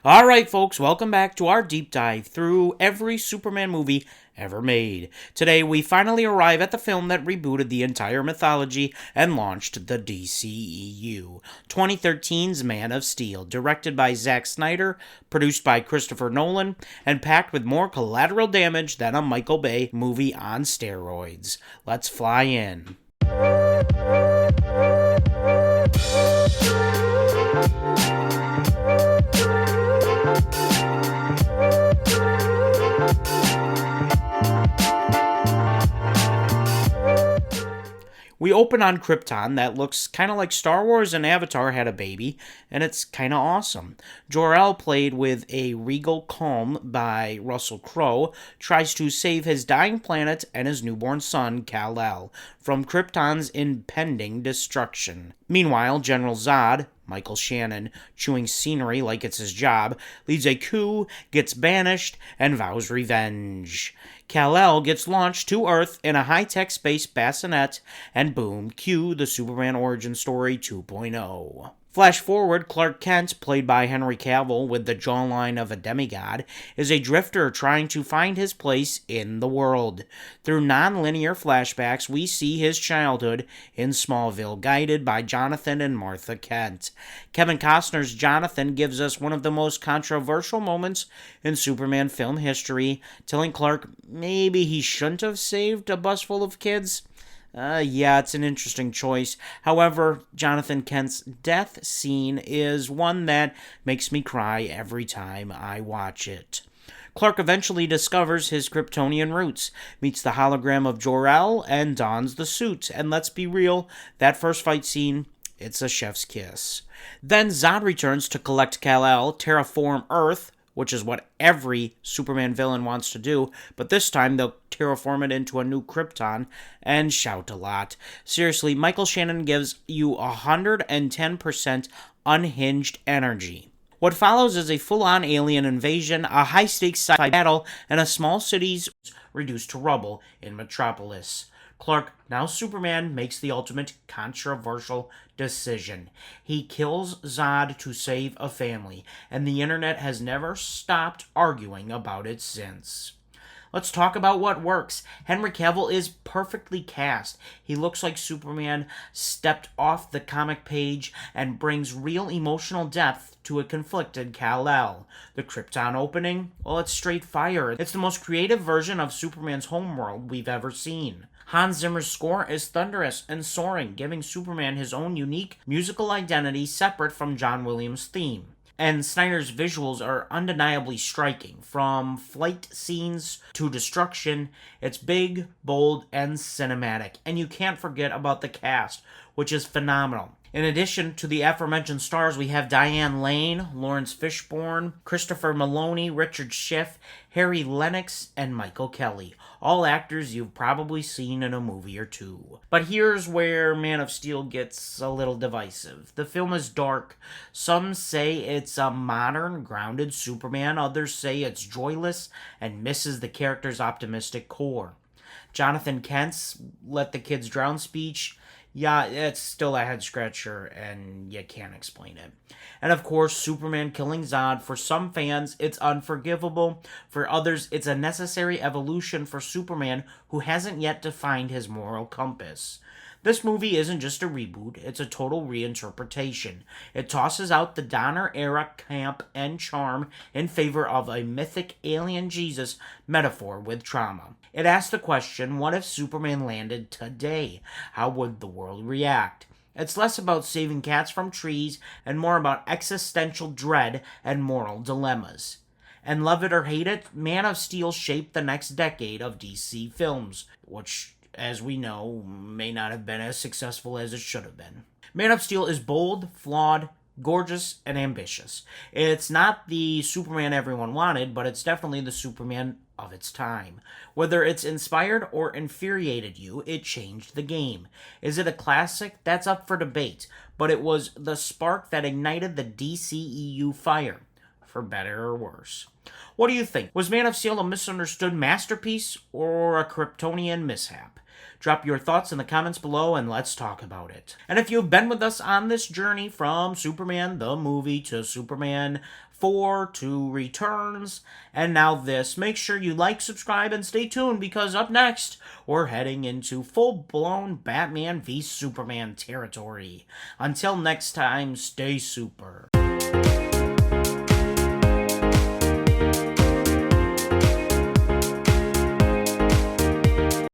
Alright, folks, welcome back to our deep dive through every Superman movie ever made. Today, we finally arrive at the film that rebooted the entire mythology and launched the DCEU. 2013's Man of Steel, directed by Zack Snyder, produced by Christopher Nolan, and packed with more collateral damage than a Michael Bay movie on steroids. Let's fly in. We open on Krypton that looks kind of like Star Wars and Avatar had a baby, and it's kind of awesome. Jor-El, played with a regal calm by Russell Crowe, tries to save his dying planet and his newborn son, Kal-El, from Krypton's impending destruction. Meanwhile, General Zod, Michael Shannon, chewing scenery like it's his job, leads a coup, gets banished, and vows revenge. Kal-El gets launched to Earth in a high-tech space bassinet, and boom, cue the Superman origin story 2.0. Flash forward, Clark Kent, played by Henry Cavill with the jawline of a demigod, is a drifter trying to find his place in the world. Through non-linear flashbacks, we see his childhood in Smallville, guided by Jonathan and Martha Kent. Kevin Costner's Jonathan gives us one of the most controversial moments in Superman film history, telling Clark maybe he shouldn't have saved a bus full of kids. Yeah, it's an interesting choice. However, Jonathan Kent's death scene is one that makes me cry every time I watch it. Clark eventually discovers his Kryptonian roots, meets the hologram of Jor-El, and dons the suit. And let's be real, that first fight scene, it's a chef's kiss. Then Zod returns to collect Kal-El, terraform Earth, which is what every Superman villain wants to do, but this time they'll terraform it into a new Krypton and shout a lot. Seriously, Michael Shannon gives you 110% unhinged energy. What follows is a full-on alien invasion, a high-stakes sci-fi battle, and a small city's reduced to rubble in Metropolis. Clark, now Superman, makes the ultimate controversial decision. He kills Zod to save a family, and the internet has never stopped arguing about it since. Let's talk about what works. Henry Cavill is perfectly cast. He looks like Superman stepped off the comic page and brings real emotional depth to a conflicted Kal-El. The Krypton opening? Well, it's straight fire. It's the most creative version of Superman's homeworld we've ever seen. Hans Zimmer's score is thunderous and soaring, giving Superman his own unique musical identity separate from John Williams' theme. And Snyder's visuals are undeniably striking. From flight scenes to destruction, it's big, bold, and cinematic. And you can't forget about the cast, which is phenomenal. In addition to the aforementioned stars, we have Diane Lane, Lawrence Fishburne, Christopher Maloney, Richard Schiff, Harry Lennox, and Michael Kelly. All actors you've probably seen in a movie or two. But here's where Man of Steel gets a little divisive. The film is dark. Some say it's a modern, grounded Superman. Others say it's joyless and misses the character's optimistic core. Jonathan Kent's "Let the Kids Drown" speech, yeah, it's still a head scratcher, and you can't explain it. And of course, Superman killing Zod, for some fans, it's unforgivable. For others, it's a necessary evolution for Superman, who hasn't yet defined his moral compass. This movie isn't just a reboot, it's a total reinterpretation. It tosses out the Donner-era camp and charm in favor of a mythic alien Jesus metaphor with trauma. It asks the question, what if Superman landed today? How would the world react? It's less about saving cats from trees and more about existential dread and moral dilemmas. And love it or hate it, Man of Steel shaped the next decade of DC films, which, as we know, may not have been as successful as it should have been. Man of Steel is bold, flawed, gorgeous, and ambitious. It's not the Superman everyone wanted, but it's definitely the Superman of its time. Whether it's inspired or infuriated you, it changed the game. Is it a classic? That's up for debate, but it was the spark that ignited the DCEU fire, for better or worse. What do you think? Was Man of Steel a misunderstood masterpiece or a Kryptonian mishap? Drop your thoughts in the comments below and let's talk about it. And if you've been with us on this journey from Superman the movie to Superman 4 to Returns, and now this, make sure you like, subscribe, and stay tuned, because up next, we're heading into full-blown Batman v Superman territory. Until next time, stay super.